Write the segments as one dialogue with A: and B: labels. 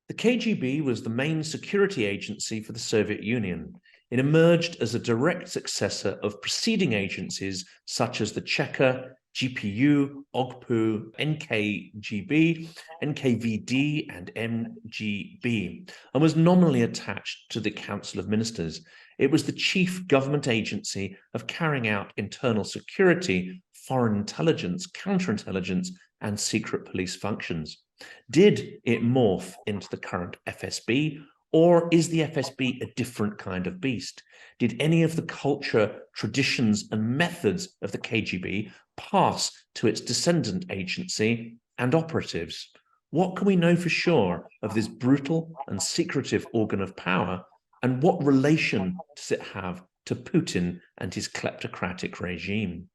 A: The KGB was the main security agency for the Soviet Union. It emerged as a direct successor of preceding agencies such as the Cheka, GPU, OGPU, NKGB, NKVD and MGB, and was nominally attached to the Council of Ministers. It was the chief government agency of carrying out internal security, foreign intelligence, counterintelligence, and secret police functions. Did it morph into the current FSB, or is the FSB a different kind of beast? Did any of the culture, traditions, and methods of the KGB pass to its descendant agency and operatives? What can we know for sure of this brutal and secretive organ of power, and what relation does it have to Putin and his kleptocratic regime?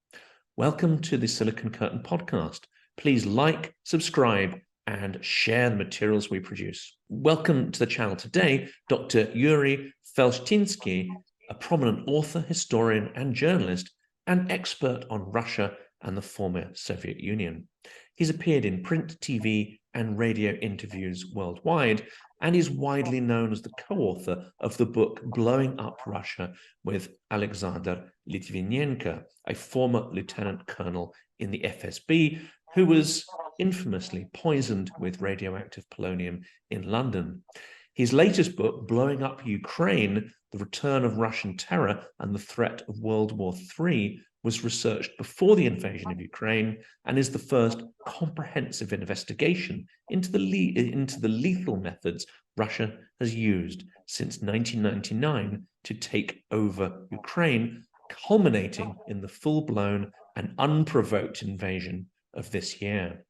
A: Welcome to the Silicon Curtain podcast. Please like, subscribe, and share the materials we produce. Welcome to the channel today, Dr. Yuri Felshtinsky, a prominent author, historian, and journalist, and expert on Russia and the former Soviet Union. He's appeared in print, TV, and radio interviews worldwide, and is widely known as the co-author of the book Blowing Up Russia with Alexander Litvinenko, a former lieutenant colonel in the FSB, who was infamously poisoned with radioactive polonium in London. His latest book, Blowing Up Ukraine, The Return of Russian Terror and the Threat of World War III, was researched before the invasion of Ukraine and is the first comprehensive investigation into the lethal methods Russia has used since 1999 to take over Ukraine, culminating in the full-blown and unprovoked invasion of this year.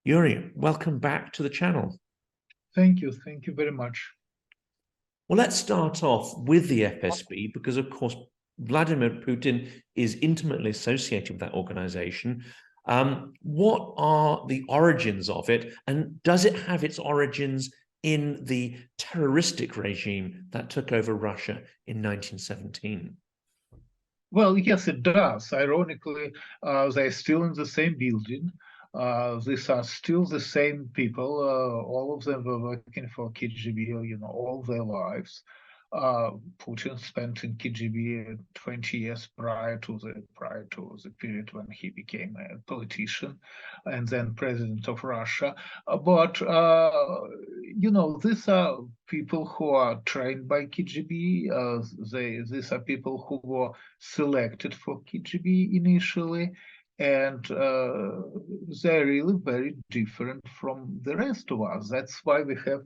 A: Yuri, welcome back to the channel.
B: Thank you very much.
A: Well, let's start off with the FSB because, of course, Vladimir Putin is intimately associated with that organization. What are the origins of it, and does it have its origins in the terroristic regime that took over Russia in 1917?
B: Well, yes, it does. Ironically, they're still in the same building. These are still the same people. All of them were working for KGB, all their lives. Putin spent in KGB 20 years prior to the period when he became a politician and then president of Russia. But these are people who are trained by KGB. These are people who were selected for KGB initially. And they're really very different from the rest of us. That's why we have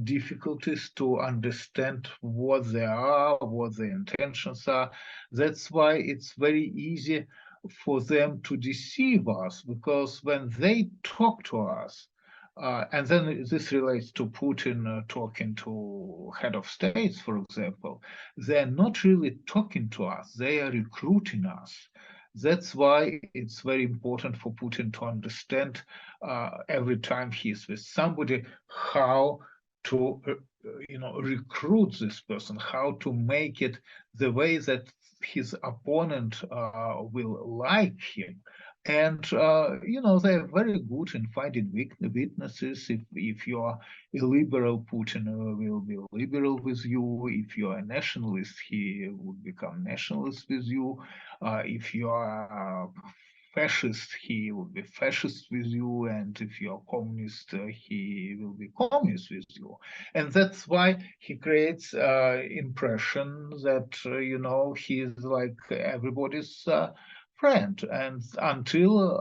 B: difficulties to understand what they are, what their intentions are. That's why it's very easy for them to deceive us, because when they talk to us, and then this relates to Putin talking to head of states, for example, they're not really talking to us, they are recruiting us. That's why it's very important for Putin to understand every time he's with somebody how to recruit this person, how to make it the way that his opponent will like him. And they're very good in finding witnesses. If you are a liberal, Putin will be liberal with you. If you are a nationalist, he will become nationalist with you. If you are fascist, he will be fascist with you, and if you are communist, he will be communist with you. And that's why he creates impression that he is like everybody's friend. And until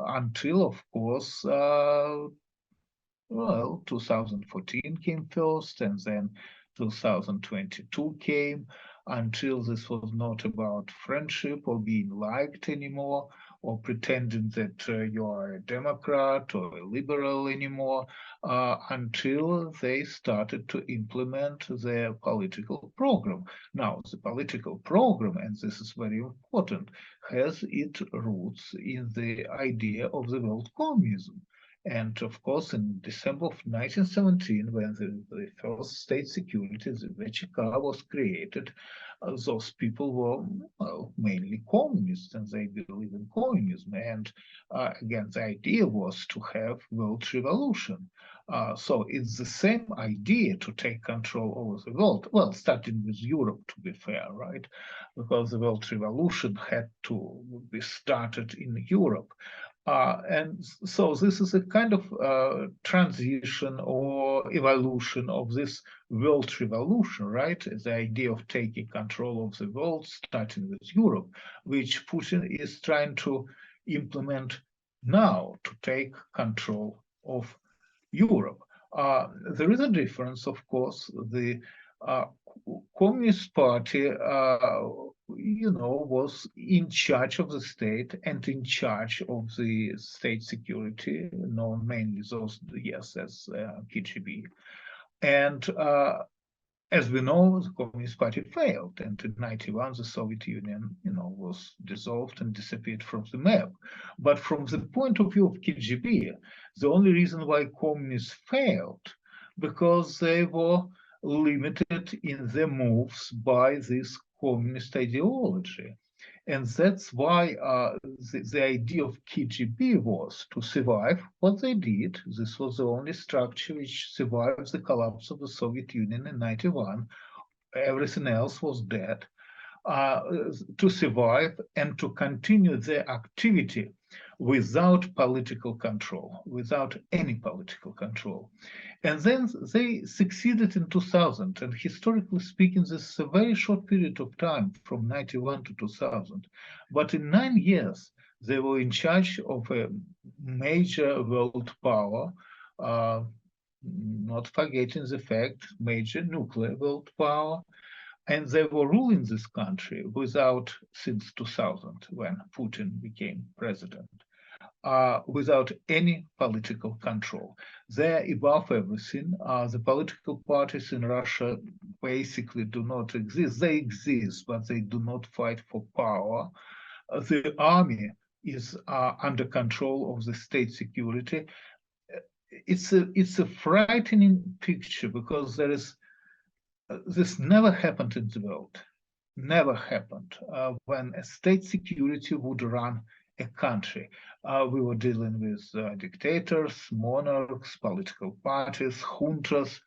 B: of course 2014 came first, and then 2022 came, until this was not about friendship or being liked anymore, or pretending that you are a Democrat or a liberal anymore, until they started to implement their political program. Now, the political program, and this is very important, has its roots in the idea of the world communism. And of course, in December of 1917, when the first state security, the Cheka, was created, those people were, well, mainly communists, and they believe in communism. And again, the idea was to have world revolution. So it's the same idea to take control over the world. Well, starting with Europe, to be fair, right? Because the world revolution had to be started in Europe. And so this is a kind of transition or evolution of this world revolution, right? The idea of taking control of the world, starting with Europe, which Putin is trying to implement now to take control of Europe. There is a difference, of course. The Communist Party, was in charge of the state and in charge of the state security, known mainly those, yes, as KGB. And as we know, the Communist Party failed, and in 91, the Soviet Union, was dissolved and disappeared from the map. But from the point of view of KGB, the only reason why communists failed, because they were limited in their moves by this communist ideology. And that's why the idea of KGB was to survive what they did. This was the only structure which survived the collapse of the Soviet Union in 91. Everything else was dead. To survive and to continue their activity without political control, without any political control. And then they succeeded in 2000. And historically speaking, this is a very short period of time from 91 to 2000. But in 9 years, they were in charge of a major world power, not forgetting the fact, major nuclear world power. And they were ruling this country since 2000, when Putin became president, without any political control. They're above everything. The political parties in Russia basically do not exist. They exist, but they do not fight for power. The army is under control of the state security. It's a frightening picture, because this never happened in the world. Never happened when a state security would run a country. We were dealing with dictators, monarchs, political parties, juntas,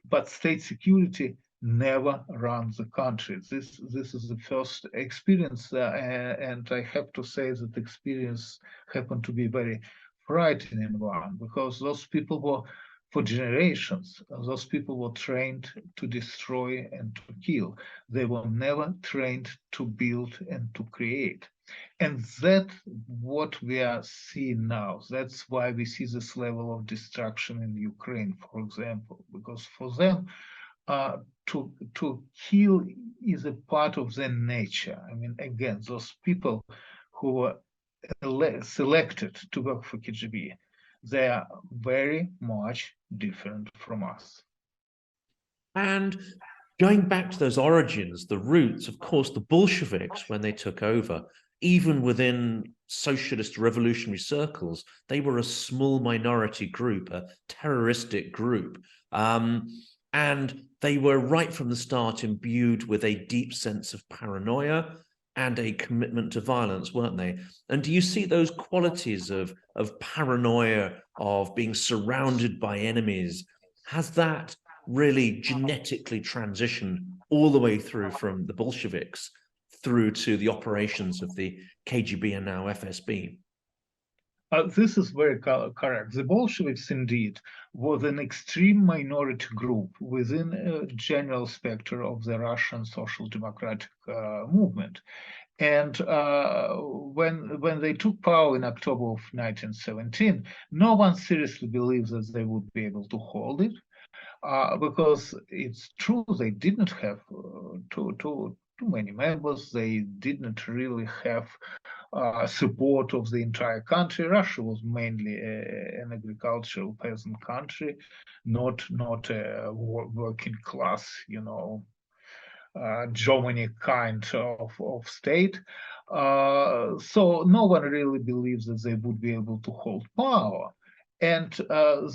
B: but state security never runs the country. This is the first experience, and I have to say that experience happened to be very frightening one, because those people were, for generations, those people were trained to destroy and to kill. They were never trained to build and to create. And that's what we are seeing now. That's why we see this level of destruction in Ukraine, for example, because for them, to kill is a part of their nature. I mean, again, those people who were selected to work for KGB, they are very much different from us.
A: And going back to those origins, the roots, of course, the Bolsheviks, when they took over, even within socialist revolutionary circles, they were a small minority group, a terroristic group. And they were right from the start imbued with a deep sense of paranoia and a commitment to violence, weren't they? And do you see those qualities of paranoia, of being surrounded by enemies? Has that really genetically transitioned all the way through from the Bolsheviks through to the operations of the KGB and now FSB?
B: This is very correct. The Bolsheviks, indeed, was an extreme minority group within a general spectrum of the Russian social democratic movement. And when they took power in October of 1917, no one seriously believed that they would be able to hold it, because it's true they didn't have too many members. They didn't really have support of the entire country. Russia was mainly an agricultural peasant country, not a working class, Germany kind of state. So no one really believes that they would be able to hold power. And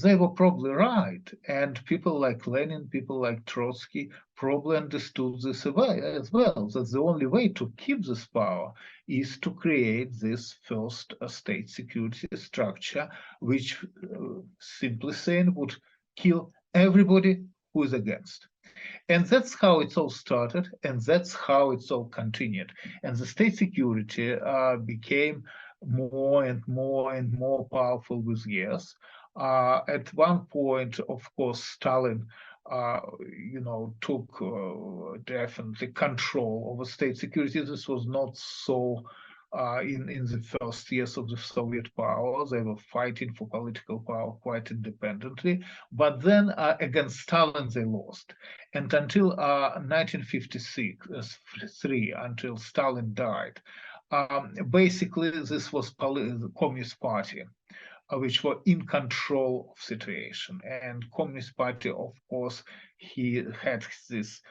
B: they were probably right. And people like Lenin, people like Trotsky probably understood this as well, that the only way to keep this power is to create this first state security structure, which, simply saying, would kill everybody who is against. And that's how it's all started, and that's how it's all continued. And the state security became more and more and more powerful with years. At one point, of course, Stalin, took definitely control over state security. This was not so in the first years of the Soviet power. They were fighting for political power quite independently. But then against Stalin, they lost. And until 1953, until Stalin died, basically this was the Communist Party, which were in control of situation. And Communist Party, of course, he had this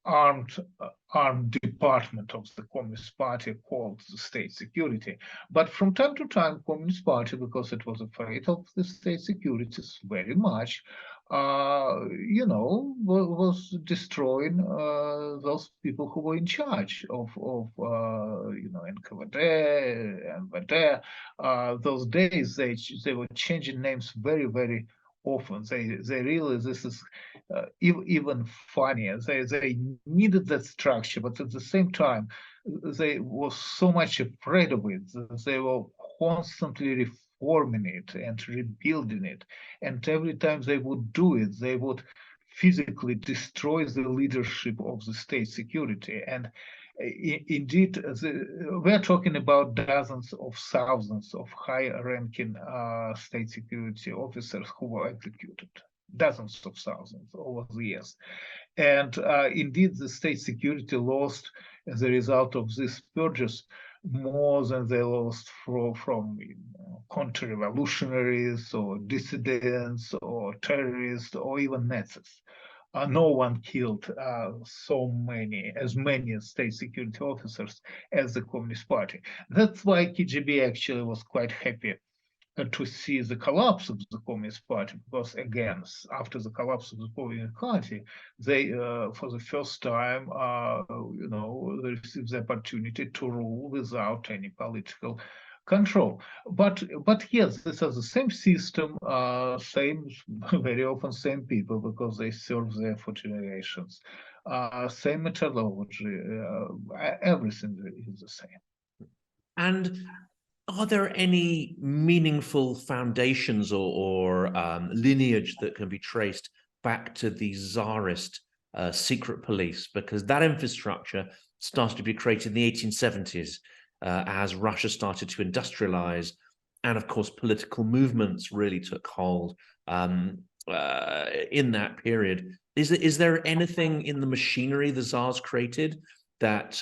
B: armed department of the Communist Party called the State Security. But from time to time, Communist Party, because it was afraid of the state security very much, was destroying those people who were in charge of NKVD, MVD. Those days they were changing names very, very often. They really, this is even funnier. They needed that structure, but at the same time, they were so much afraid of it. They were constantly reforming it and rebuilding it. And every time they would do it, they would physically destroy the leadership of the state security. And indeed, we're talking about dozens of thousands of high-ranking state security officers who were executed, dozens of thousands over the years. And indeed, the state security lost, as a result of these purges, more than they lost from counter-revolutionaries or dissidents or terrorists or even Nazis. No one killed as many state security officers as the Communist Party. That's why KGB actually was quite happy to see the collapse of the Communist Party, because again, after the collapse of the Communist Party, they, for the first time, they received the opportunity to rule without any political control. But yes, this is the same system, very often same people, because they serve there for generations. Same methodology, everything is the same.
A: And are there any meaningful foundations or lineage that can be traced back to the Tsarist secret police? Because that infrastructure started to be created in the 1870s as Russia started to industrialize, and of course political movements really took hold in that period. Is there anything in the machinery the Tsars created that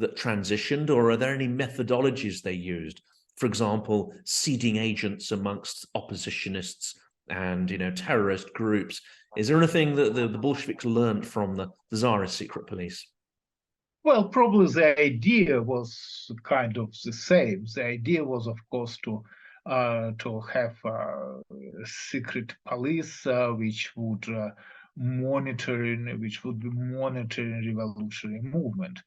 A: transitioned, or are there any methodologies they used? For example, seeding agents amongst oppositionists and terrorist groups. Is there anything that the Bolsheviks learned from the Tsarist secret police?
B: Well, probably the idea was kind of the same. The idea was, of course, to have a secret police which would be monitoring revolutionary movement.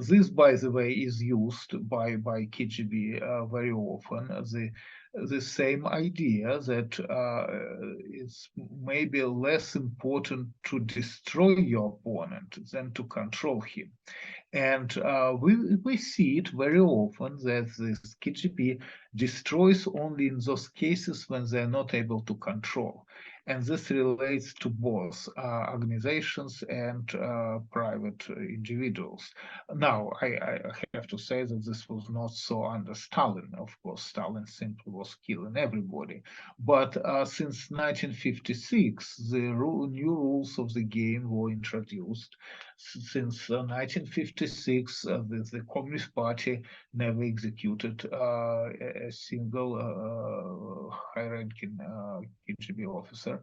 B: This, by the way, is used by KGB very often. The same idea that it's maybe less important to destroy your opponent than to control him. And we see it very often that this KGB destroys only in those cases when they're not able to control. And this relates to both organizations and private individuals. Now, I have to say that this was not so under Stalin. Of course, Stalin simply was killing everybody. But since 1956, the new rules of the game were introduced. Since 1956, the Communist Party never executed a single high-ranking KGB officer.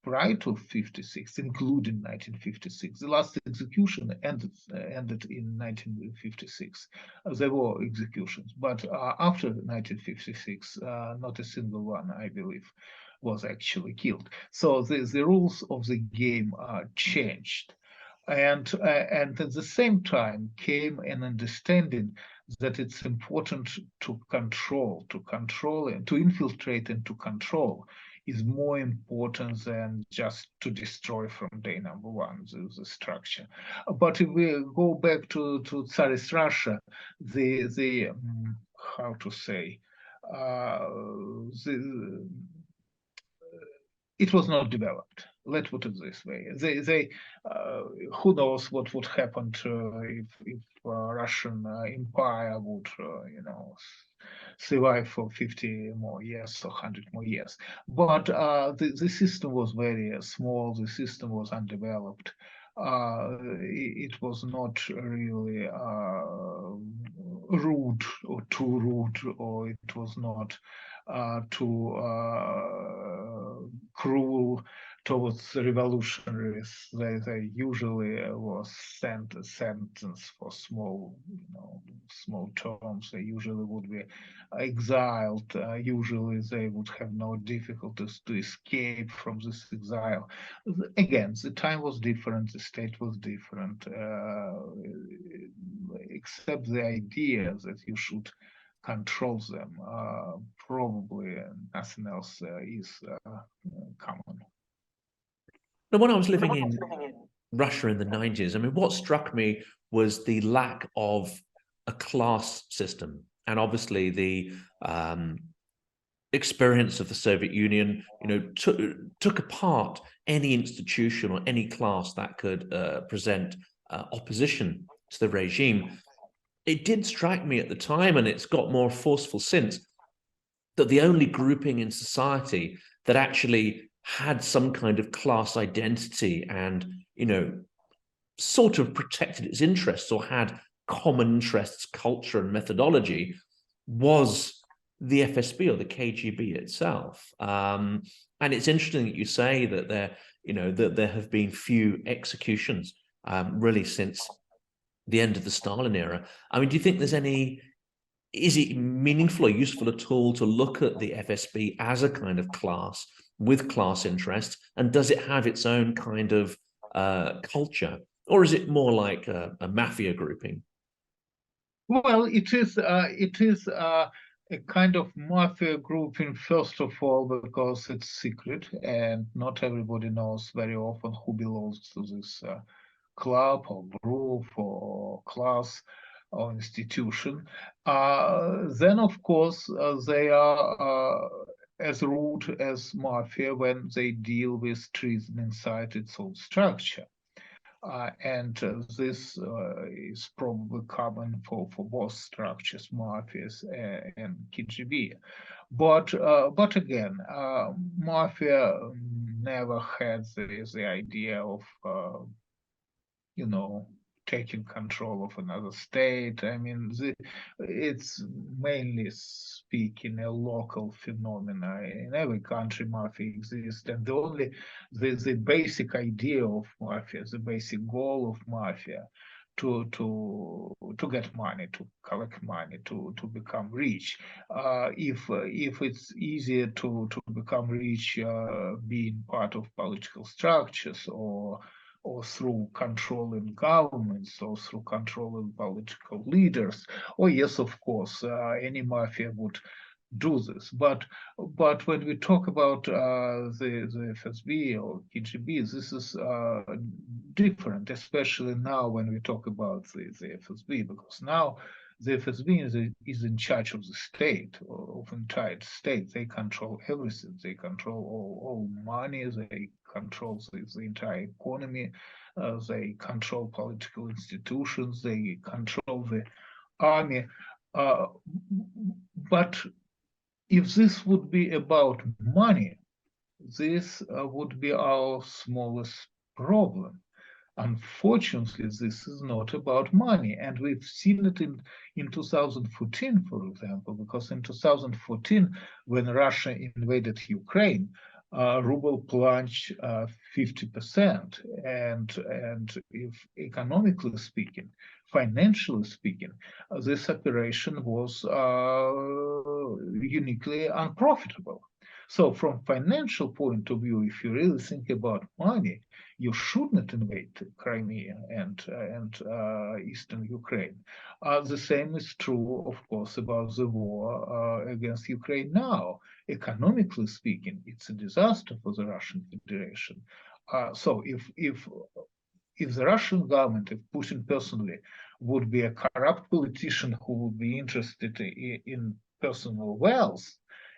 B: prior to 56, including 1956. The last execution ended in 1956. There were executions, but after 1956, not a single one, I believe, was actually killed. So the rules of the game changed. And at the same time came an understanding that it's important to control, and to infiltrate and to control is more important than just to destroy from day number one the structure. But if we go back to Tsarist Russia, the how to say, it was not developed. Let's put it this way. Who knows what would happen if Russian empire would, survive for 50 more years or 100 more years. But the system was very small. The system was undeveloped. It was not really rude or too rude, or it was not too cruel towards the revolutionaries. They usually was sent a sentence for small terms. They usually would be exiled. Usually they would have no difficulties to escape from this exile. Again, the time was different, the state was different, except the idea that you should control them. Probably nothing else is common.
A: Now, when I was living in Russia in the 90s, I mean, what struck me was the lack of a class system. And obviously the experience of the Soviet Union, took apart any institution or any class that could present opposition to the regime. It did strike me at the time, and it's got more forceful since, that the only grouping in society that actually had some kind of class identity and, sort of protected its interests or had common interests, culture, and methodology was the FSB or the KGB itself. And it's interesting that you say that there have been few executions really since the end of the Stalin era. I mean, do you think is it meaningful or useful at all to look at the FSB as a kind of class with class interests, and does it have its own kind of culture, or is it more like a mafia grouping?
B: Well, it is a kind of mafia grouping, first of all, because it's secret and not everybody knows very often who belongs to this club or group or class or institution. Then, of course, they are as rude as mafia when they deal with treason inside its own structure. And this is probably common for both structures, mafias and KGB. But again, mafia never had the idea of taking control of another state. I mean, it's mainly speaking a local phenomena. In every country, mafia exists, and the basic idea of mafia, the basic goal of mafia, to get money, to collect money, to become rich. If it's easier to become rich being part of political structures or through controlling governments or through controlling political leaders, yes, of course, any mafia would do this. But when we talk about the FSB or KGB, this is different, especially now when we talk about the FSB, because now the FSB is in charge of the state, of entire state. They control everything. They control all money. They control the entire economy. They control political institutions. They control the army. But if this would be about money, this would be our smallest problem. Unfortunately, this is not about money. And we've seen it in 2014, for example, because in 2014, when Russia invaded Ukraine, ruble plunged 50%, and if economically speaking, financially speaking, this operation was uniquely unprofitable. So from financial point of view, if you really think about money, you should not invade Crimea and eastern Ukraine. The same is true, of course, about the war against Ukraine now. Economically speaking, it's a disaster for the Russian Federation. So if the Russian government, if Putin personally would be a corrupt politician who would be interested in personal wealth,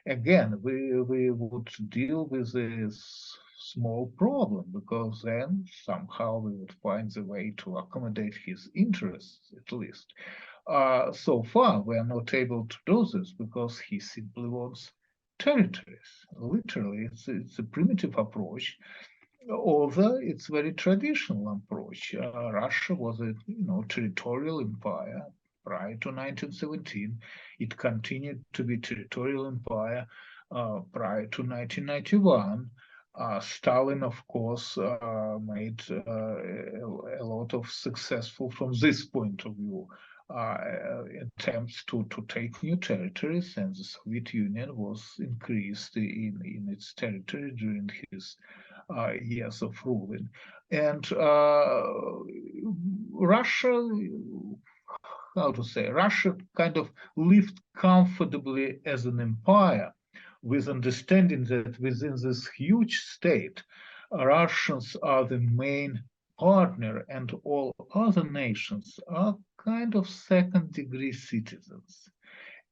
B: again, we would deal with this small problem, because then somehow we would find the way to accommodate his interests, at least. So far, we are not able to do this because he simply wants territories. Literally, it's a primitive approach, although it's very traditional approach. Russia was a territorial empire prior to 1917. It continued to be territorial empire prior to 1991. Stalin, of course, made a lot of successful, from this point of view, attempts to take new territories, and the Soviet Union was increased in its territory during his years of ruling. And Russia, how to say, Russia kind of lived comfortably as an empire, with understanding that within this huge state, Russians are the main partner and all other nations are kind of second-degree citizens.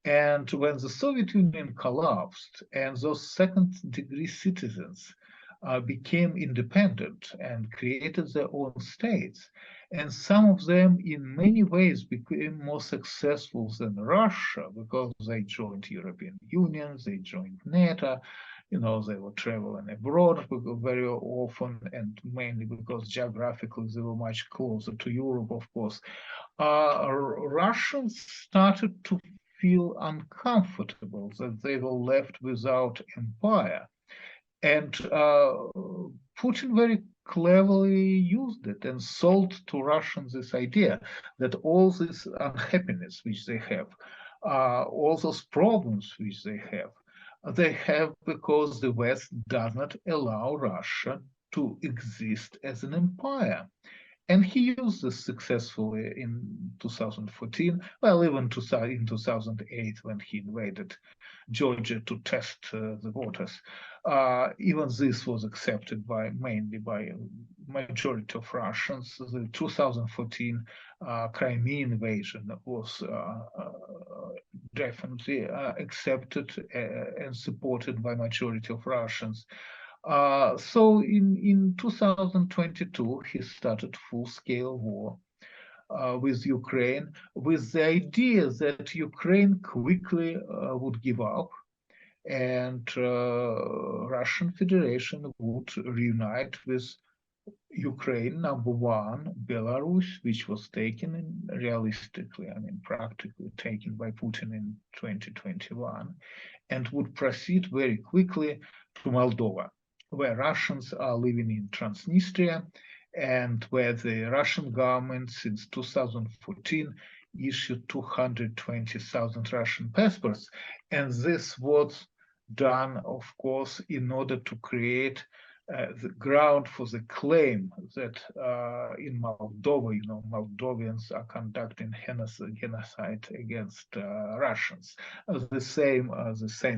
B: And when the Soviet Union collapsed and those second-degree citizens became independent and created their own states, and some of them in many ways became more successful than Russia because they joined European Union, they joined NATO, they were traveling abroad very often, and mainly because geographically they were much closer to Europe, of course. Russians started to feel uncomfortable that they were left without empire. And Putin very cleverly used it and sold to Russians this idea that all this unhappiness which they have, all those problems which they have because the West does not allow Russia to exist as an empire. And he used this successfully in 2014, well, even in 2008 when he invaded Georgia to test the waters. Even this was accepted mainly by majority of Russians. The 2014 Crimean invasion was definitely accepted and supported by majority of Russians. So in 2022, he started full-scale war with Ukraine, with the idea that Ukraine quickly would give up and Russian Federation would reunite with Ukraine, number one, Belarus, which was taken realistically, practically taken by Putin in 2021, and would proceed very quickly to Moldova, where Russians are living in Transnistria, and where the Russian government since 2014 issued 220,000 Russian passports. And this was done, of course, in order to create the ground for the claim that in Moldova, Moldovians are conducting genocide against Russians. The same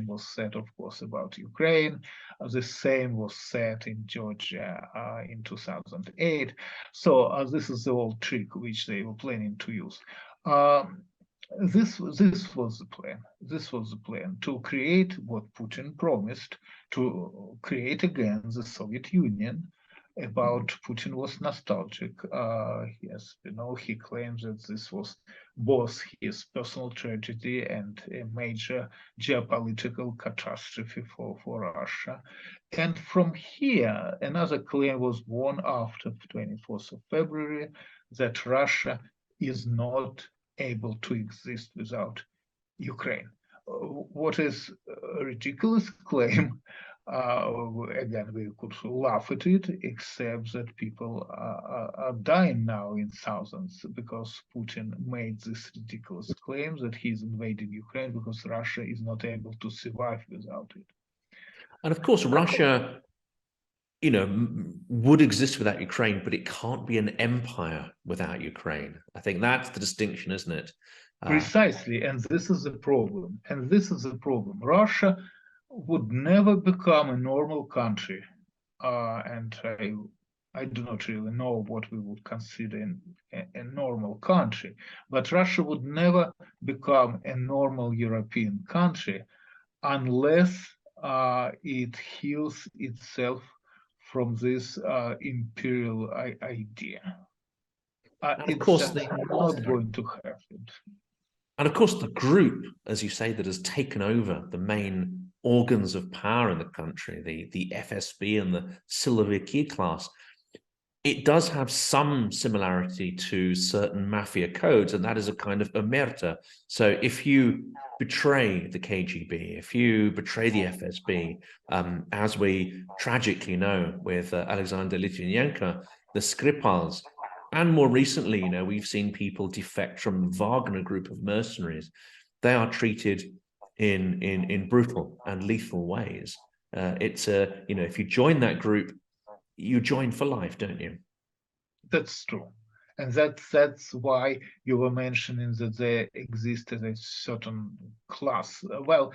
B: was said, of course, about Ukraine. The same was said in Georgia in 2008. So this is the old trick which they were planning to use. This was the plan. This was the plan to create what Putin promised, to create again the Soviet Union. About Putin was nostalgic. Yes, he claims that this was both his personal tragedy and a major geopolitical catastrophe for Russia. And from here, another claim was born after 24th of February that Russia is not able to exist without Ukraine. What is a ridiculous claim, Again, we could laugh at it, except that people are dying now in thousands because Putin made this ridiculous claim that he's invading Ukraine because Russia is not able to survive without it.
A: And of course, Russia, would exist without Ukraine, but it can't be an empire without Ukraine. I think that's the distinction, isn't it?
B: Precisely, and this is the problem. And this is the problem. Russia would never become a normal country, and I do not really know what we would consider a normal country, but Russia would never become a normal European country unless it heals itself from this imperial idea.
A: And of
B: It's
A: course,
B: just not going to happen.
A: And of course, the group, as you say, that has taken over the main organs of power in the country, the FSB and the Siloviki class, it does have some similarity to certain mafia codes, and that is a kind of omerta. So if you betray the KGB, if you betray the FSB, as we tragically know with Alexander Litvinenko, the Skripals, and more recently, we've seen people defect from Wagner group of mercenaries. They are treated in brutal and lethal ways. If you join that group, you join for life, don't you?
B: That's true. And that's why you were mentioning that there existed a certain class. Well,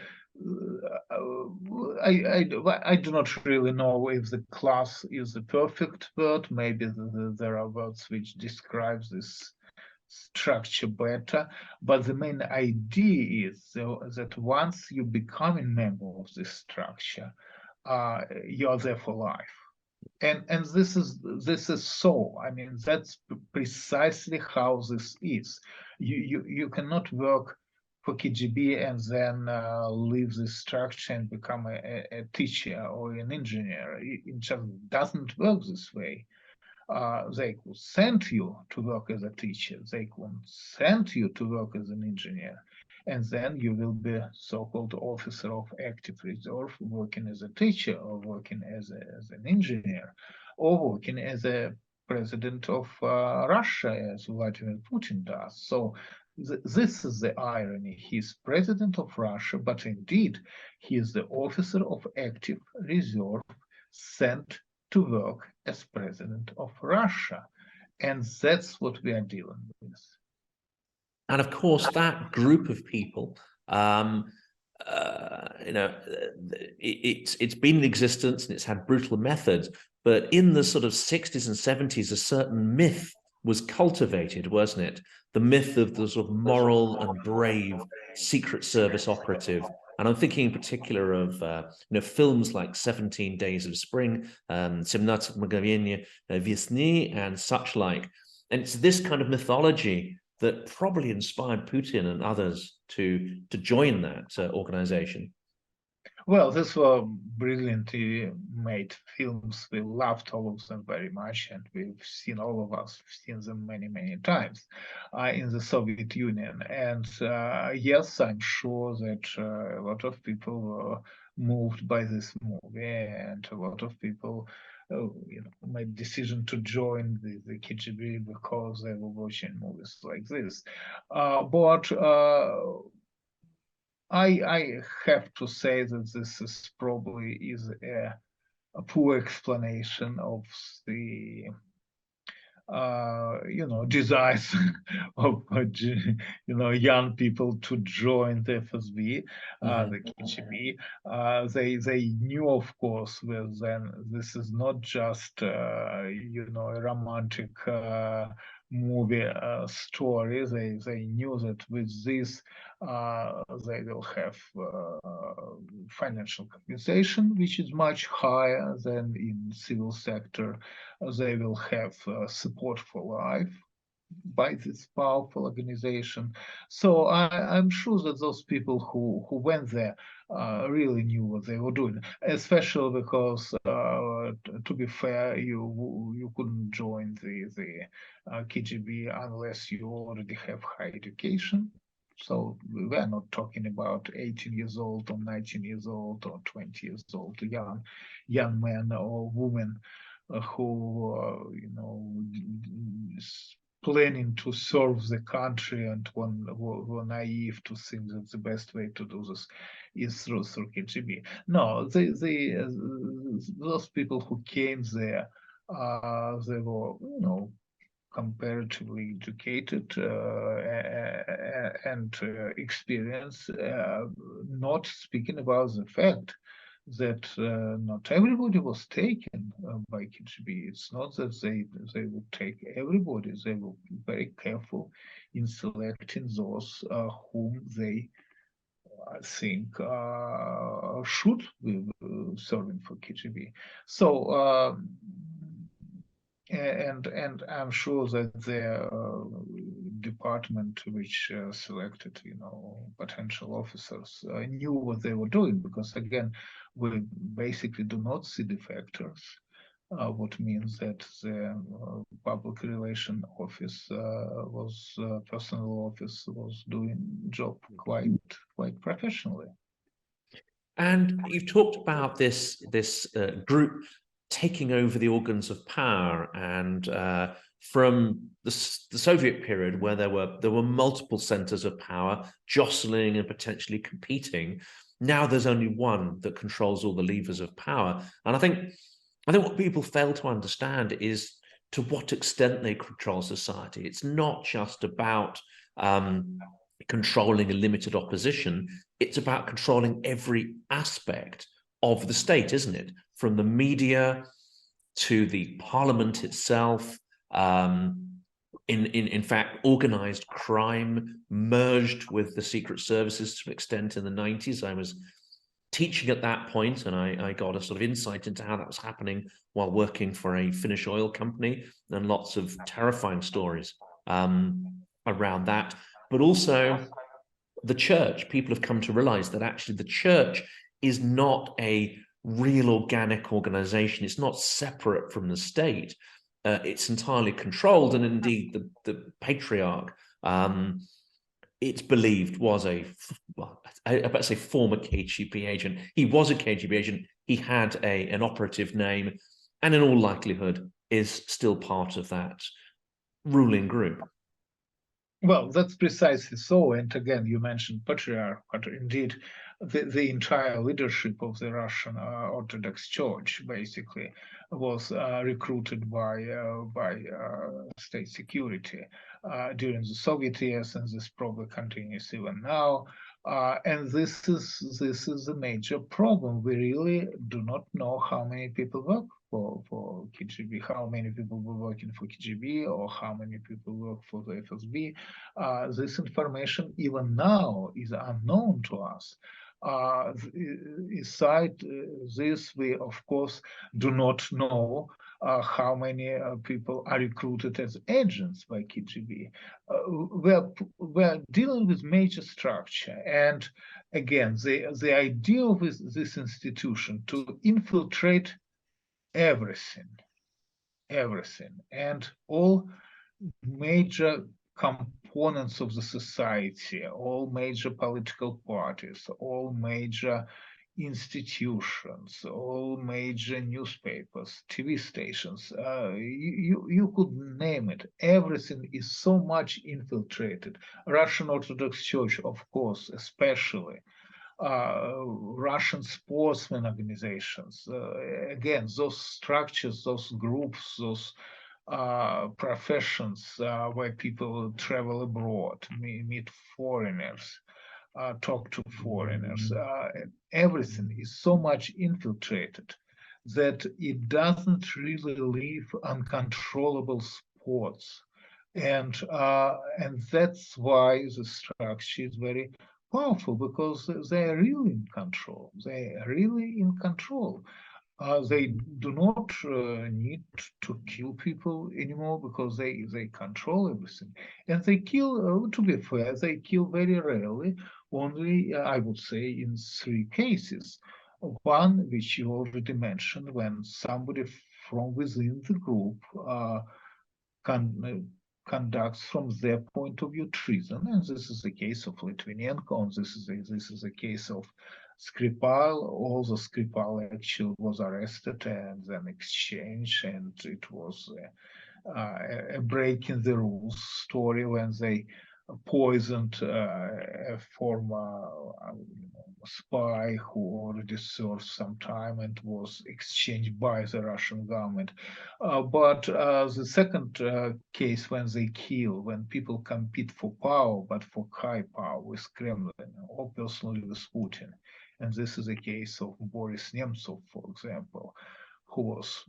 B: I do not really know if the class is the perfect word. Maybe there are words which describe this structure better. But the main idea is that once you become a member of this structure, you're there for life. And this is so. I mean, that's precisely how this is. You cannot work for KGB and then leave this structure and become a teacher or an engineer. It just doesn't work this way. They could send you to work as a teacher. They could send you to work as an engineer. And then you will be so-called officer of active reserve, working as a teacher or working as an engineer or working as a president of Russia, as Vladimir Putin does. So this is the irony. He's president of Russia, but indeed he is the officer of active reserve sent to work as president of Russia. And that's what we are dealing with.
A: And of course, that group of people, it's been in existence and it's had brutal methods. But in the sort of 60s and 70s, a certain myth was cultivated, wasn't it? The myth of the sort of moral and brave Secret Service operative. And I'm thinking in particular of films like 17 Days of Spring, 17 Mgновения Весны, and such like. And it's this kind of mythology that probably inspired Putin and others to join that organization.
B: Well, these were brilliantly made films. We loved all of them very much, and all of us seen them many, many times in the Soviet Union. And yes, I'm sure that a lot of people were moved by this movie, and a lot of people made decision to join the KGB because they were watching movies like this. But I have to say that this is probably a poor explanation of the desires of young people to join the FSB, the KGB. They knew, of course, then this is not just a romantic movie story. They knew that with this they will have financial compensation, which is much higher than in civil sector. They will have support for life by this powerful organization. So I'm sure that those people who went there really knew what they were doing, especially because, to be fair, you couldn't join the KGB unless you already have high education. So we're not talking about 18 years old or 19 years old or 20 years old, young men or women who, planning to serve the country and were naive to think that the best way to do this is through KGB. No, those people who came there, they were, comparatively educated and experienced, not speaking about the fact that not everybody was taken by KGB. It's not that they would take everybody. They were very careful in selecting those whom they, I think, should be serving for KGB. So. And I'm sure that the department which selected, potential officers knew what they were doing, because again, we basically do not see defectors. What means that the public relation office personnel office was doing job quite professionally.
A: And you've talked about this group taking over the organs of power, and from the Soviet period, where there were multiple centers of power jostling and potentially competing, now there's only one that controls all the levers of power. And I think what people fail to understand is to what extent they control society. It's not just about controlling a limited opposition. It's about controlling every aspect of the state, isn't it? From the media to the parliament itself. In fact, organized crime merged with the secret services to an extent in the 90s. I was teaching at that point, and I got a sort of insight into how that was happening while working for a Finnish oil company, and lots of terrifying stories around that. But also the church. People have come to realize that actually the church is not a real organic organization. It's not separate from the state. It's entirely controlled, and indeed the patriarch, it's believed, was I better say former KGB agent. He was a KGB agent. He had an operative name, and in all likelihood is still part of that ruling group.
B: Well, that's precisely so. And again, you mentioned patriarch, but indeed, the entire leadership of the Russian Orthodox Church basically was recruited by state security during the Soviet years, and this probably continues even now. And this is a major problem. We really do not know how many people work for KGB, how many people were working for KGB, or how many people work for the FSB. This information even now is unknown to us. Aside this, we of course do not know how many people are recruited as agents by KGB. We're dealing with major structure, and again, the idea of this institution to infiltrate everything, and all major components of the society, all major political parties, all major institutions, all major newspapers, TV stations, you could name it. Everything is so much infiltrated. Russian Orthodox Church, of course, especially. Russian sportsmen organizations. Again, those structures, those groups, those professions where people travel abroad, meet foreigners, talk to foreigners. Everything is so much infiltrated that it doesn't really leave uncontrollable spots. And that's why the structure is very powerful, because they are really in control. They are really in control. They do not need to kill people anymore, because they control everything. And they kill, to be fair, they kill very rarely, only, I would say, in 3 cases. One, which you already mentioned, when somebody from within the group conducts from their point of view treason, and this is the case of Litvinenko, and this is a case of Skripal. Also, Skripal actually was arrested and then exchanged, and it was a break in the rules story when they poisoned a former spy who already served some time and was exchanged by the Russian government. But the second case, when they kill, when people compete for power, but for high power with Kremlin, or personally with Putin. And this is a case of Boris Nemtsov, for example, who was,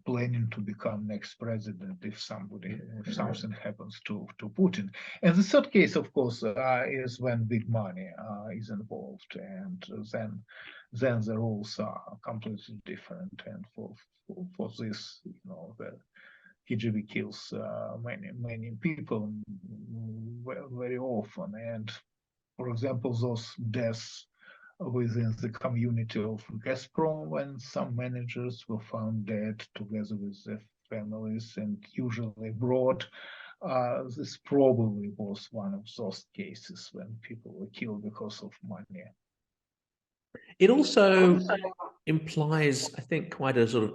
B: planning to become next president if something happens to Putin. And the third case, of course, is when big money is involved, and then the rules are completely different. And for this, the KGB kills many people very often. And for example, those deaths within the community of Gazprom, when some managers were found dead together with their families and usually abroad. This probably was one of those cases when people were killed because of money.
A: It also implies, I think, quite a sort of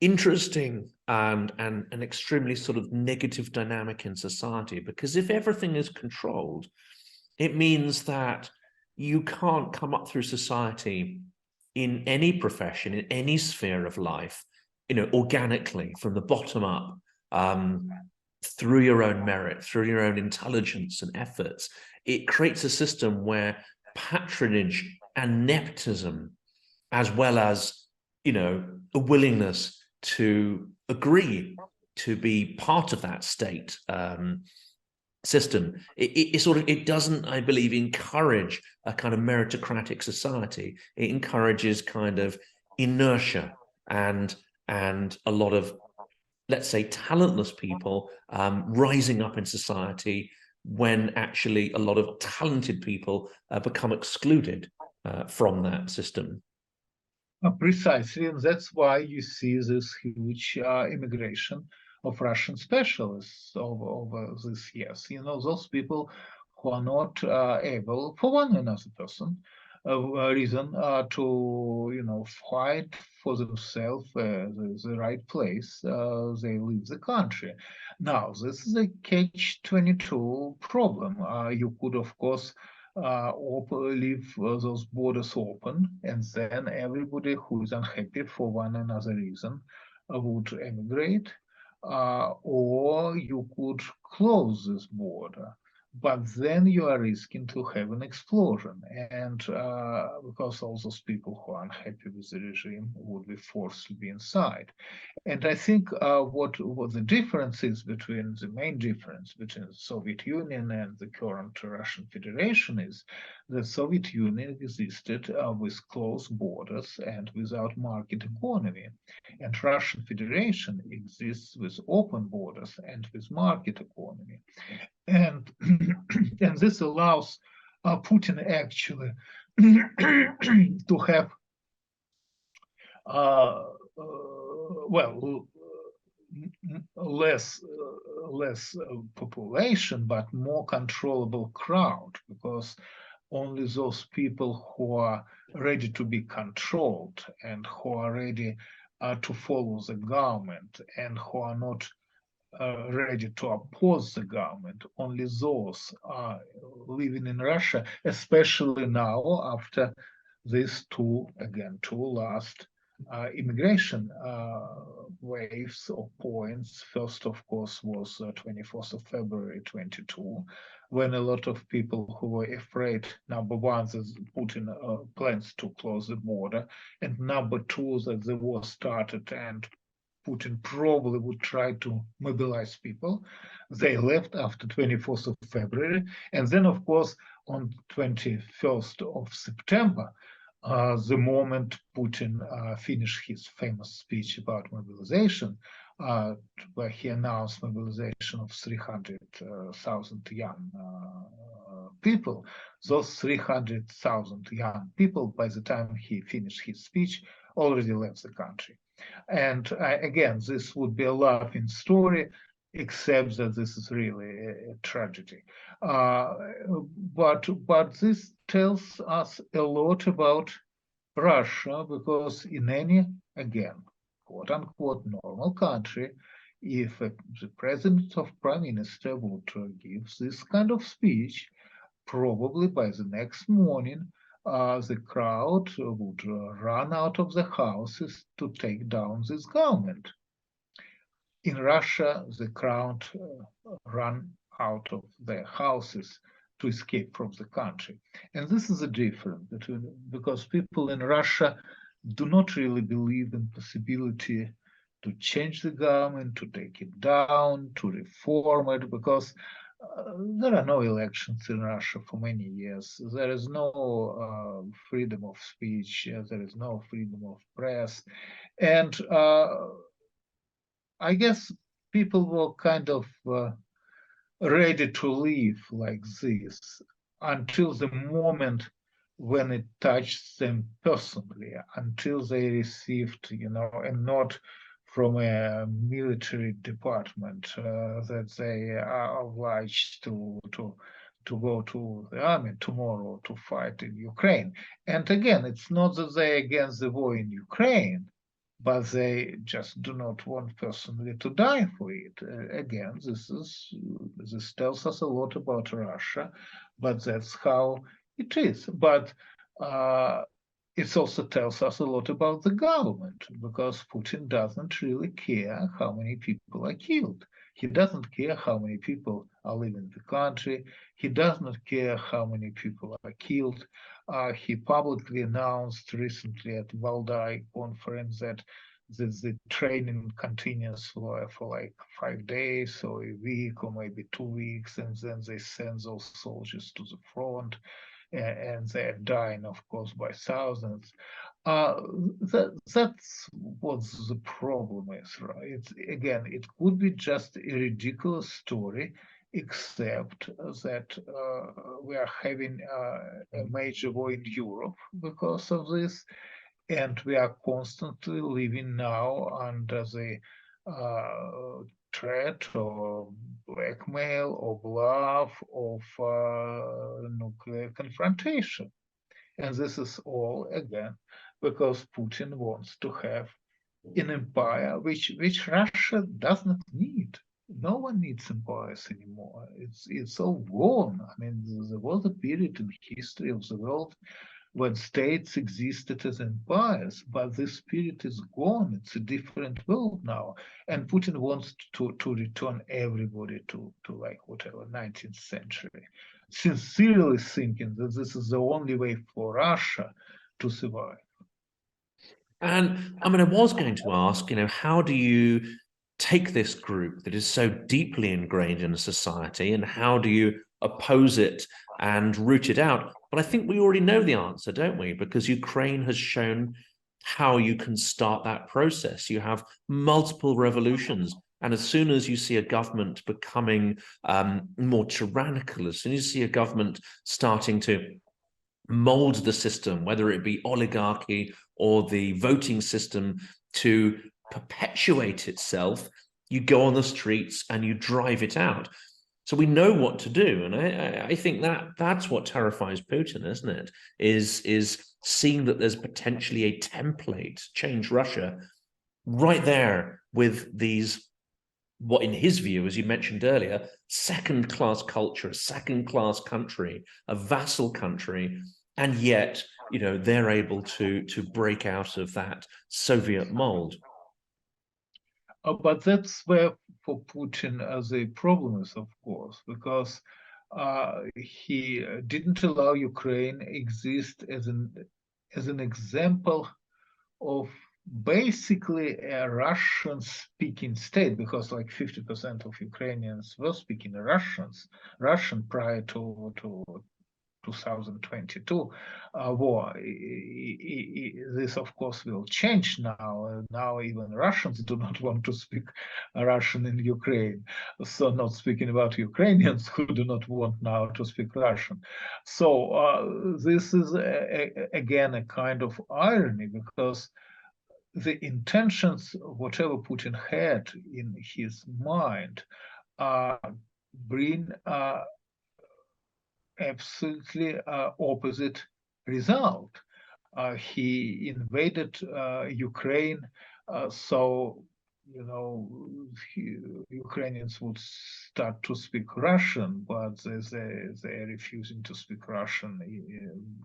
A: interesting and an extremely sort of negative dynamic in society, because if everything is controlled, it means that you can't come up through society in any profession, in any sphere of life, organically from the bottom up, through your own merit, through your own intelligence and efforts. It creates a system where patronage and nepotism, as well as, a willingness to agree to be part of that state system, it doesn't, I believe, encourage a kind of meritocratic society. It encourages kind of inertia and a lot of, let's say, talentless people rising up in society, when actually a lot of talented people become excluded from that system.
B: Precisely, and that's why you see this huge immigration of Russian specialists over these years. Those people who are not able, for one another person, reason to fight for themselves the right place, they leave the country. Now, this is a catch-22 problem. You could, of course, leave those borders open, and then everybody who is unhappy for one another reason would emigrate, or you could close this border. But then you are risking to have an explosion, and because all those people who are unhappy with the regime would be forced to be inside. And I think what the difference is, the main difference between the Soviet Union and the current Russian Federation, is the Soviet Union existed with closed borders and without market economy, and Russian Federation exists with open borders and with market economy. And and this allows Putin actually to have less population, but more controllable crowd, because only those people who are ready to be controlled and who are ready to follow the government and who are not ready to oppose the government, only those are living in Russia, especially now after these two last immigration waves or points. First, of course, was 24th of February 22, when a lot of people who were afraid, number one, that Putin plans to close the border, and number two, that the war started and Putin probably would try to mobilize people. They left after 24th of February. And then, of course, on 21st of September, the moment Putin finished his famous speech about mobilization, where he announced mobilization of 300,000 young people, those 300,000 young people, by the time he finished his speech, already left the country. And again, this would be a laughing story except that this is really a tragedy. But this tells us a lot about Russia, because in any, again, quote unquote, normal country, if the president or prime minister would give this kind of speech, probably by the next morning, the crowd would run out of the houses to take down this government. In Russia, the crowd ran out of their houses to escape from the country. And this is a difference between, because people in Russia do not really believe in possibility to change the government, to take it down, to reform it, because there are no elections in Russia for many years. There is no freedom of speech. There is no freedom of press. And I guess people were kind of ready to live like this until the moment when it touched them personally, until they received, a note from a military department that they are obliged to go to the army tomorrow to fight in Ukraine. And again, it's not that they're against the war in Ukraine, but they just do not want personally to die for it. Again, this tells us a lot about Russia, but that's how it is. But it also tells us a lot about the government, because Putin doesn't really care how many people are killed. He doesn't care how many people are living in the country. He does not care how many people are killed. He publicly announced recently at Valdai conference that the training continues for like 5 days or a week or maybe 2 weeks, and then they send those soldiers to the front, and they're dying, of course, by thousands. That's what the problem is, right? It could be just a ridiculous story, except that we are having a major war in Europe because of this, and we are constantly living now under the threat or blackmail or bluff of nuclear confrontation. And this is all, again, because Putin wants to have an empire which Russia does not need. No one needs empires anymore. It's all gone. I mean, there was a period in history of the world when states existed as empires, but this spirit is gone. It's a different world now. And Putin wants to return everybody to like whatever, 19th century, sincerely thinking that this is the only way for Russia to survive.
A: And I mean, I was going to ask, how do you take this group that is so deeply ingrained in a society, and how do you oppose it and root it out? But I think we already know the answer, don't we? Because Ukraine has shown how you can start that process. You have multiple revolutions, and as soon as you see a government becoming more tyrannical, as soon as you see a government starting to mold the system, whether it be oligarchy or the voting system, to perpetuate itself, you go on the streets and you drive it out. So we know what to do, and I think that's what terrifies Putin, isn't it? Is seeing that there's potentially a template to change Russia right there with these, what in his view, as you mentioned earlier, second-class culture, a second-class country, a vassal country, and yet they're able to break out of that Soviet mold.
B: But that's where for Putin the problem is, of course, because he didn't allow Ukraine exist as an example of basically a Russian-speaking state, because like 50% of Ukrainians were speaking Russian prior to 2022 war. This, of course, will change now. Now even Russians do not want to speak Russian in Ukraine. So not speaking about Ukrainians who do not want now to speak Russian. So this is, again, a kind of irony, because the intentions, whatever Putin had in his mind, bring absolutely opposite result. He invaded Ukraine, so Ukrainians would start to speak Russian, but they're refusing to speak Russian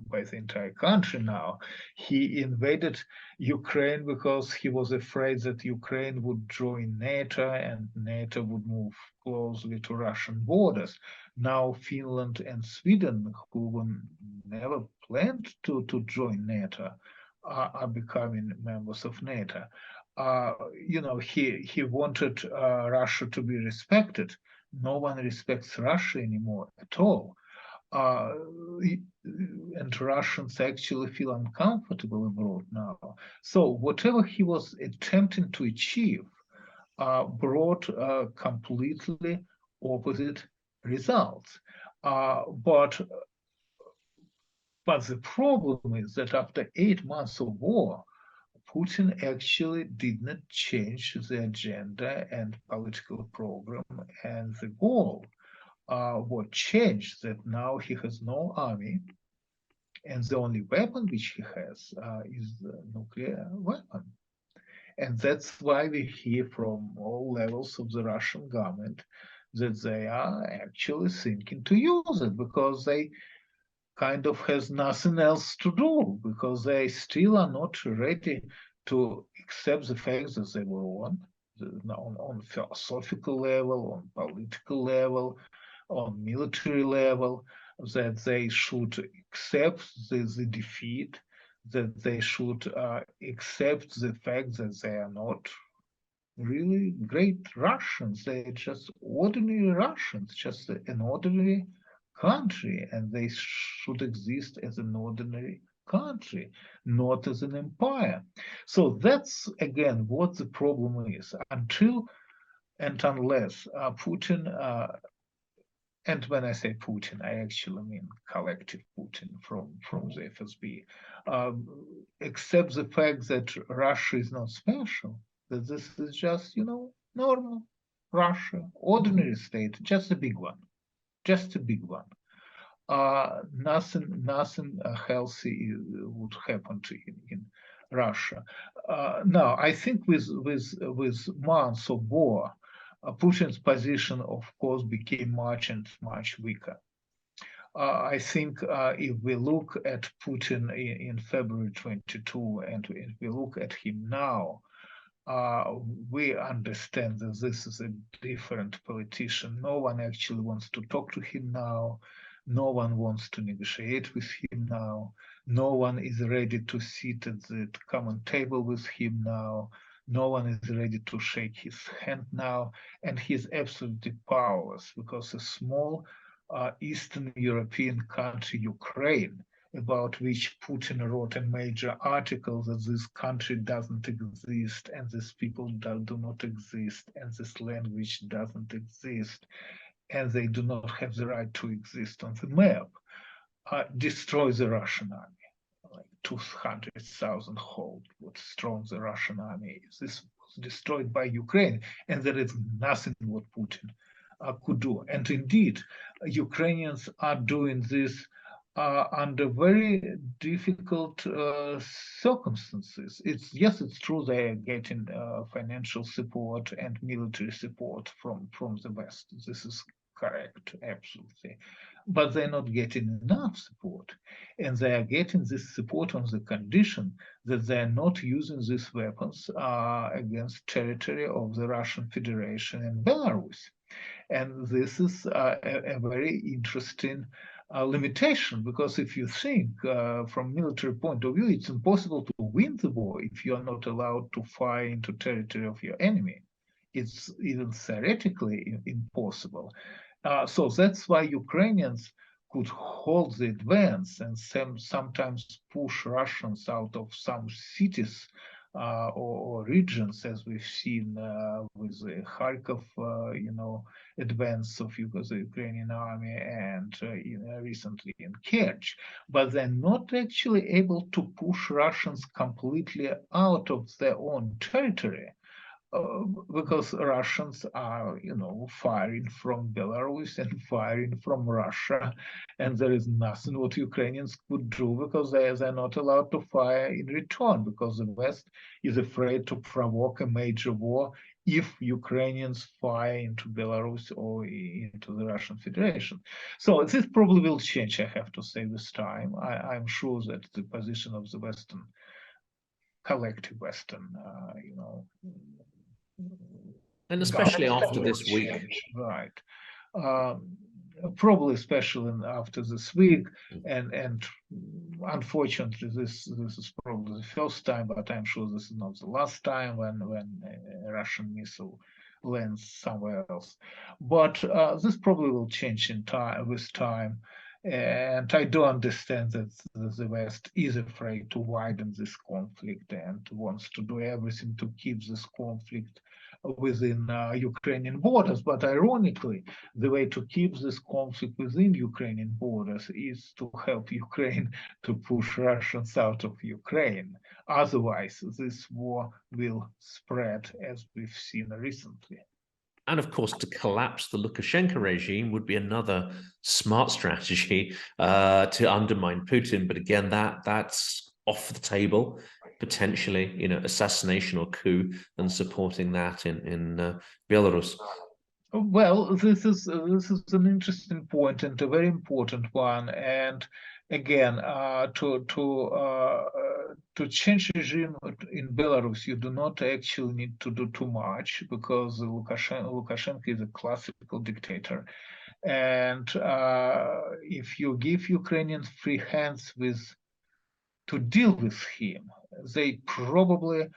B: by the entire country now. He invaded Ukraine because he was afraid that Ukraine would join NATO and NATO would move closely to Russian borders. Now Finland and Sweden, who never planned to join NATO, are becoming members of NATO. He wanted Russia to be respected. No one respects Russia anymore at all. And Russians actually feel uncomfortable abroad now. So whatever he was attempting to achieve brought completely opposite results. But the problem is that after 8 months of war, Putin actually did not change the agenda and political program and the goal. What changed that now he has no army, and the only weapon which he has is the nuclear weapon. And that's why we hear from all levels of the Russian government that they are actually thinking to use it because they kind of has nothing else to do, because they still are not ready to accept the fact that they were wrong on philosophical level, on political level, on military level, that they should accept the defeat, that they should accept the fact that they are not really great Russians. They're just ordinary Russians, just an ordinary country, and they should exist as an ordinary country, not as an empire. So that's, again, what the problem is. Until and unless Putin, and when I say Putin, I actually mean collective Putin from the FSB, accept the fact that Russia is not special, that this is just, normal Russia, ordinary state, just a big one. Just a big one. Nothing healthy would happen in Russia. Now, I think with months of war, Putin's position, of course, became much and much weaker. I think if we look at Putin in February 22, and if we look at him now, we understand that this is a different politician. No one actually wants to talk to him now. No one wants to negotiate with him now. No one is ready to sit at the common table with him now. No one is ready to shake his hand now. And he's absolutely powerless because a small Eastern European country, Ukraine, about which Putin wrote a major article that this country doesn't exist and these people do not exist and this language doesn't exist and they do not have the right to exist on the map, destroys the Russian army. Like 200,000 hold, what strong the Russian army is. This was destroyed by Ukraine, and there is nothing what Putin could do. And indeed, Ukrainians are doing this under very difficult circumstances. It's true they are getting financial support and military support from the West. This is correct, absolutely. But they're not getting enough support. And they are getting this support on the condition that they are not using these weapons against territory of the Russian Federation and Belarus. And this is a very interesting limitation, because if you think from military point of view, it's impossible to win the war if you are not allowed to fire into territory of your enemy. It's even theoretically impossible. So that's why Ukrainians could hold the advance and sometimes push Russians out of some cities or regions, as we've seen with the Kharkov, advance of the Ukrainian army, and recently in Kerch. But they're not actually able to push Russians completely out of their own territory. Because Russians are, firing from Belarus and firing from Russia, and there is nothing what Ukrainians could do because they're not allowed to fire in return, because the West is afraid to provoke a major war if Ukrainians fire into Belarus or into the Russian Federation. So this probably will change, I have to say, with time. I'm sure that the position of the Western, collective Western,
A: and especially after this week,
B: right? Probably especially after this week, and unfortunately, this is probably the first time, but I'm sure this is not the last time when a Russian missile lands somewhere else. But this probably will change in time with time. And I do understand that the West is afraid to widen this conflict and wants to do everything to keep this conflict within Ukrainian borders. But ironically, the way to keep this conflict within Ukrainian borders is to help Ukraine to push Russians out of Ukraine. Otherwise, this war will spread, as we've seen recently.
A: And of course, to collapse the Lukashenko regime would be another smart strategy to undermine Putin. But again, that's off the table, potentially, assassination or coup, and supporting that in Belarus.
B: Well, this is an interesting point and a very important one. And again, to change regime in Belarus, you do not actually need to do too much, because Lukashenko is a classical dictator. And if you give Ukrainians free hands to deal with him, they probably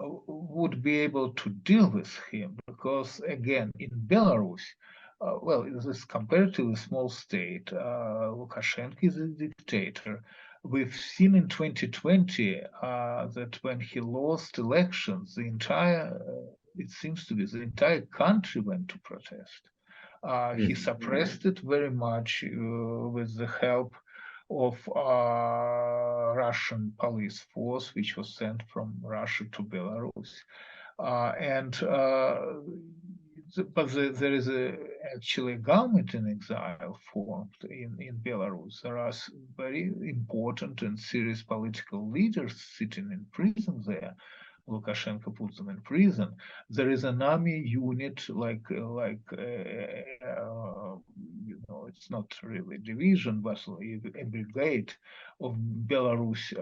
B: would be able to deal with him, because again, in Belarus, it is a comparatively small state. Lukashenko is a dictator. We've seen in 2020 that when he lost elections, it seems to be the entire country went to protest. He suppressed it very much with the help of Russian police force, which was sent from Russia to Belarus. But there is actually a government in exile formed in Belarus. There are very important and serious political leaders sitting in prison there. Lukashenko puts them in prison. There is an army unit, it's not really division, but a brigade of Belarus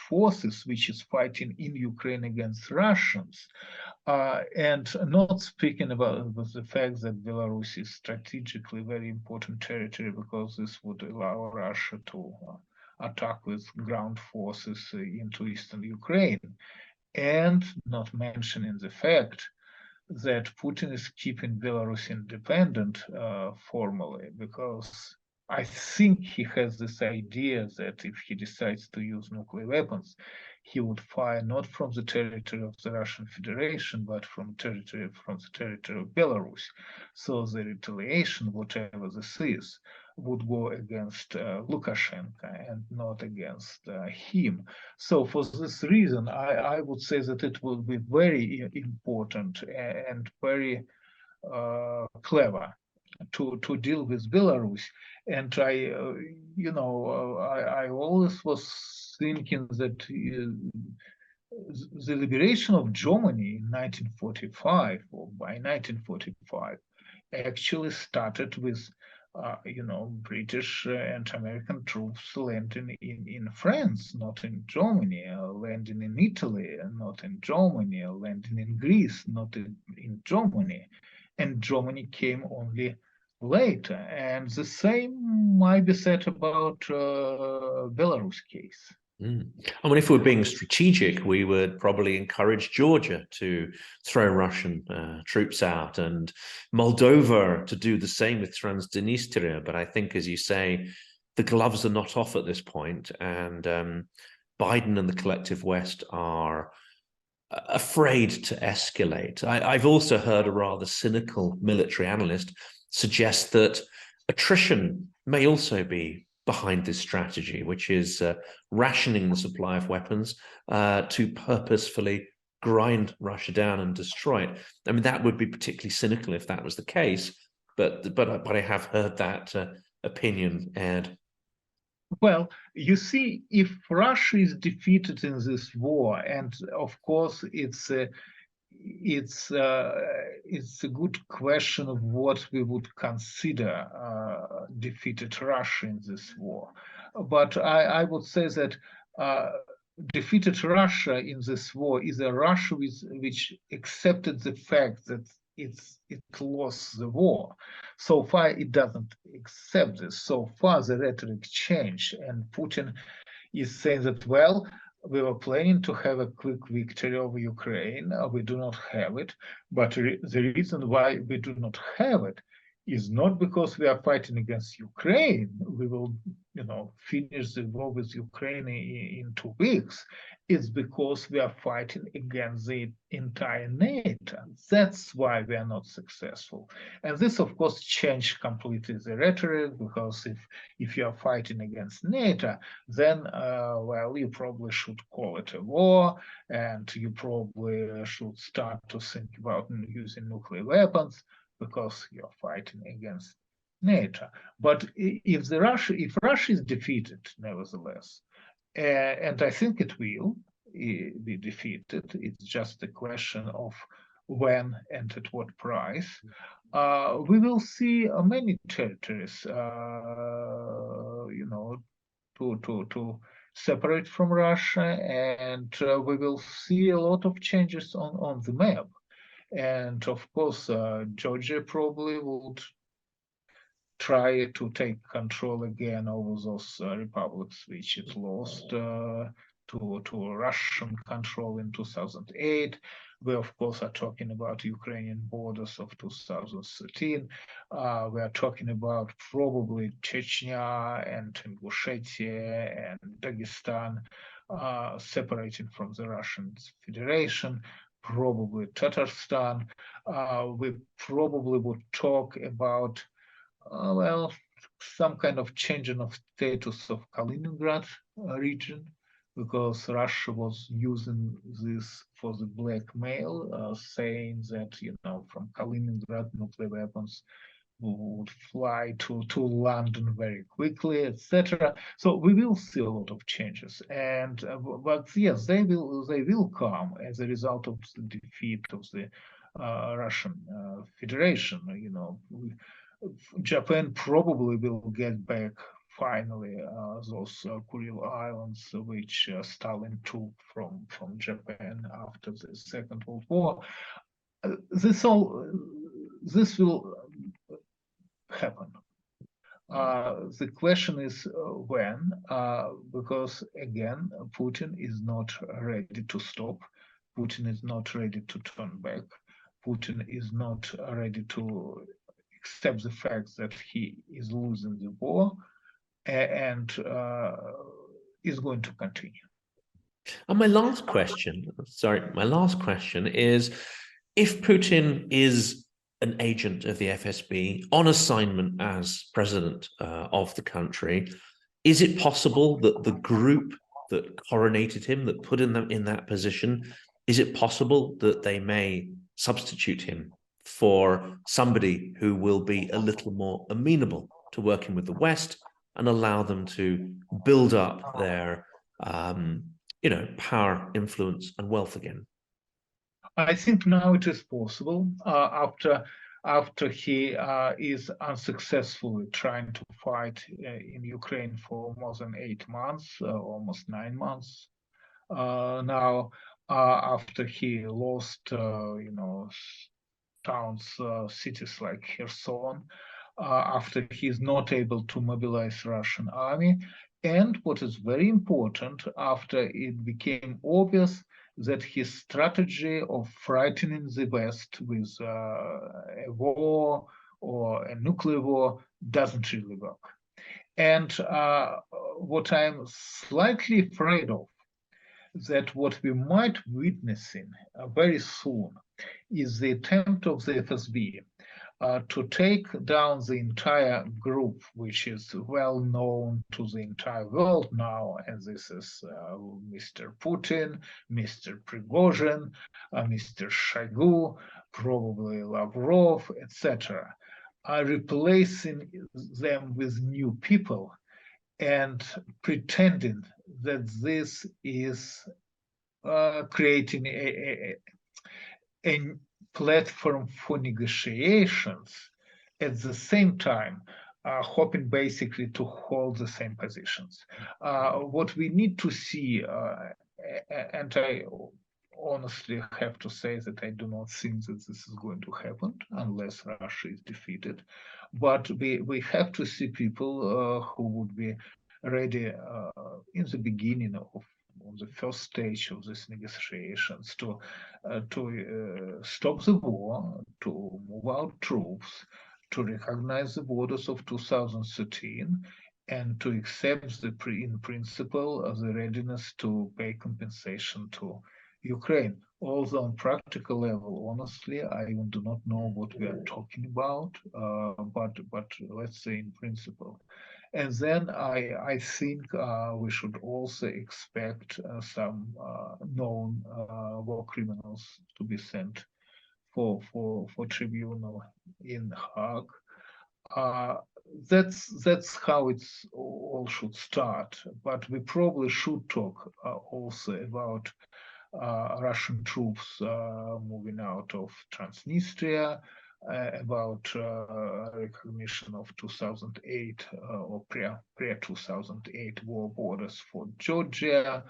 B: forces, which is fighting in Ukraine against Russians. And not speaking about the fact that Belarus is strategically very important territory, because this would allow Russia to attack with ground forces into eastern Ukraine, and not mentioning the fact that Putin is keeping Belarus independent formally, because I think he has this idea that if he decides to use nuclear weapons, he would fire not from the territory of the Russian Federation, but from the territory of Belarus. So the retaliation, whatever this is, would go against Lukashenko and not against him. So for this reason, I would say that it will be very important and very clever to deal with Belarus. And I always was thinking that the liberation of Germany in 1945, or by 1945, actually started with British and American troops landing in France, not in Germany, landing in Italy, not in Germany, landing in Greece, not in Germany. And Germany came only later. And the same might be said about Belarus case.
A: I mean, if we're being strategic, we would probably encourage Georgia to throw Russian troops out, and Moldova to do the same with Transnistria. But I think, as you say, the gloves are not off at this point. And Biden and the collective West are afraid to escalate. I've also heard a rather cynical military analyst suggest that attrition may also be behind this strategy, which is rationing the supply of weapons to purposefully grind Russia down and destroy it. I mean, that would be particularly cynical if that was the case, but I have heard that opinion, Ed.
B: Well, you see, if Russia is defeated in this war, and of course it's a good question of what we would consider defeated Russia in this war. But I would say that defeated Russia in this war is a Russia which accepted the fact that it lost the war. So far, it doesn't accept this. So far, the rhetoric changed, and Putin is saying that, well, we were planning to have a quick victory over Ukraine. We do not have it. But the reason why we do not have it is not because we are fighting against Ukraine. We will, finish the war with Ukraine in 2 weeks. It's because we are fighting against the entire NATO. That's why we are not successful. And this, of course, changed completely the rhetoric, because if you are fighting against NATO, then, well, you probably should call it a war, and you probably should start to think about using nuclear weapons, because you're fighting against NATO. But if Russia is defeated, nevertheless, and I think it will be defeated, it's just a question of when and at what price, we will see many territories, to separate from Russia, and we will see a lot of changes on the map. And of course, Georgia probably would try to take control again over those republics which it lost to Russian control in 2008. We, of course, are talking about Ukrainian borders of 2013. We are talking about probably Chechnya and Ingushetia and Dagestan separating from the Russian Federation, probably Tatarstan. We probably would talk about well, some kind of changing of status of Kaliningrad region, because Russia was using this for the blackmail, saying that, from Kaliningrad, nuclear weapons would fly to London very quickly, etc. So we will see a lot of changes, and but yes, they will come as a result of the defeat of the Russian Federation. Japan probably will get back finally those Kuril Islands which Stalin took from Japan after the Second World War. This will happen. The question is when, because again, Putin is not ready to stop. Putin is not ready to turn back. Putin is not ready to accept the fact that he is losing the war, and is going to continue.
A: And my last question is, if Putin is an agent of the FSB on assignment as president of the country, is it possible that the group that coronated him, that put him in that position, is it possible that they may substitute him for somebody who will be a little more amenable to working with the West and allow them to build up their, power, influence, and wealth again?
B: I think now it is possible after he is unsuccessfully trying to fight in Ukraine for more than 8 months, almost 9 months. Now, after he lost, towns, cities like Kherson, after he is not able to mobilize Russian army, and what is very important, after it became obvious that his strategy of frightening the West with a war or a nuclear war doesn't really work. And what I'm slightly afraid of that what we might witnessing very soon is the attempt of the FSB to take down the entire group, which is well known to the entire world now, and this is Mr. Putin, Mr. Prigozhin, Mr. Shoigu, probably Lavrov, etc., are replacing them with new people and pretending that this is creating a platform for negotiations, at the same time hoping basically to hold the same positions. What we need to see, and I honestly have to say that I do not think that this is going to happen unless Russia is defeated, but we have to see people who would be ready in the beginning of on the first stage of these negotiations to stop the war, to move out troops, to recognize the borders of 2013, and to accept in principle the readiness to pay compensation to Ukraine. Although on practical level, honestly, I even do not know what we are talking about, but let's say in principle. And then I think we should also expect some known war criminals to be sent for tribunal in Hague. That's how it's all should start. But we probably should talk also about Russian troops moving out of Transnistria, about recognition of 2008 or pre-2008 war borders for Georgia.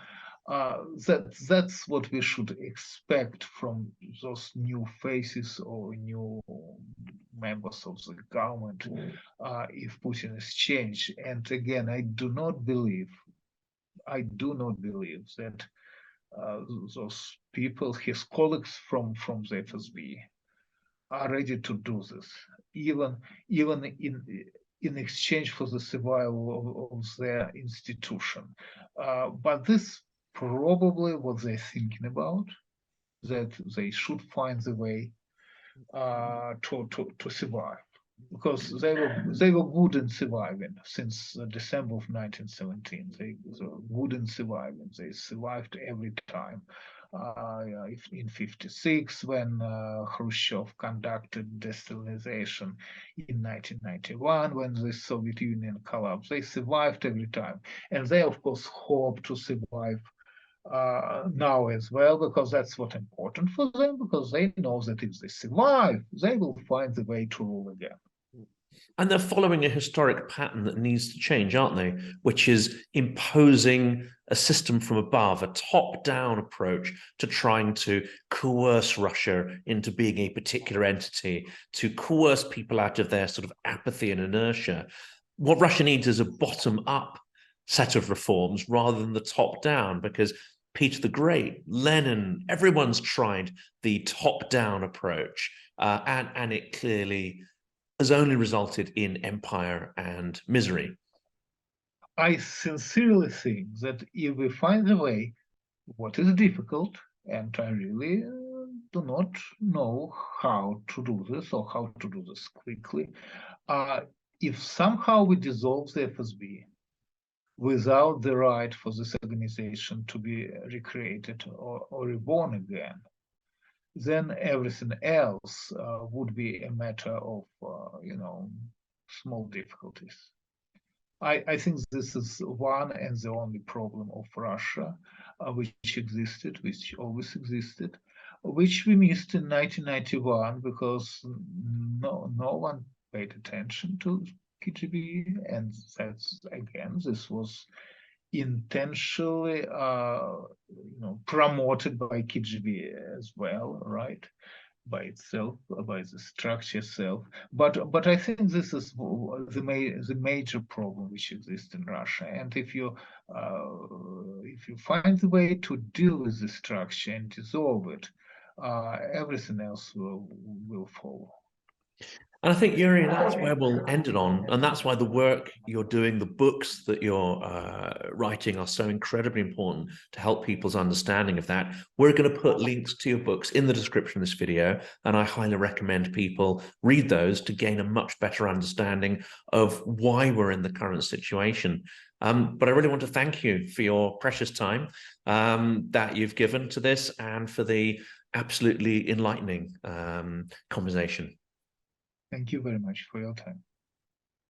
B: That's what we should expect from those new faces or new members of the government if Putin is changed. And again, I do not believe that those people, his colleagues from the FSB, are ready to do this, even in exchange for the survival of their institution. But this probably what they're thinking about, that they should find the way to survive, because they were good in surviving since December of 1917. They were good in surviving. They survived every time. In 56, when Khrushchev conducted desalinization in 1991, when the Soviet Union collapsed, they survived every time. And they, of course, hope to survive now as well, because that's what's important for them, because they know that if they survive, they will find the way to rule again.
A: And they're following a historic pattern that needs to change, aren't they? Which is imposing a system from above, a top-down approach to trying to coerce Russia into being a particular entity, to coerce people out of their sort of apathy and inertia. What Russia needs is a bottom-up set of reforms rather than the top-down, because Peter the Great, Lenin, everyone's tried the top-down approach, and it clearly has only resulted in empire and misery.
B: I sincerely think that if we find a way, what is difficult, and I really do not know how to do this or how to do this quickly, if somehow we dissolve the FSB without the right for this organization to be recreated or reborn again, then everything else would be a matter of, small difficulties. I think this is one and the only problem of Russia, which existed, which always existed, which we missed in 1991 because no one paid attention to KGB, and that's again, this was intentionally promoted by KGB as well, right? By itself, by the structure itself. But I think this is the major problem which exists in Russia. And if you find the way to deal with the structure and dissolve it, everything else will follow.
A: And I think, Yuri, that's where we'll end it on. And that's why the work you're doing, the books that you're writing are so incredibly important to help people's understanding of that. We're going to put links to your books in the description of this video, and I highly recommend people read those to gain a much better understanding of why we're in the current situation. But I really want to thank you for your precious time that you've given to this and for the absolutely enlightening conversation.
B: Thank you very much for your time.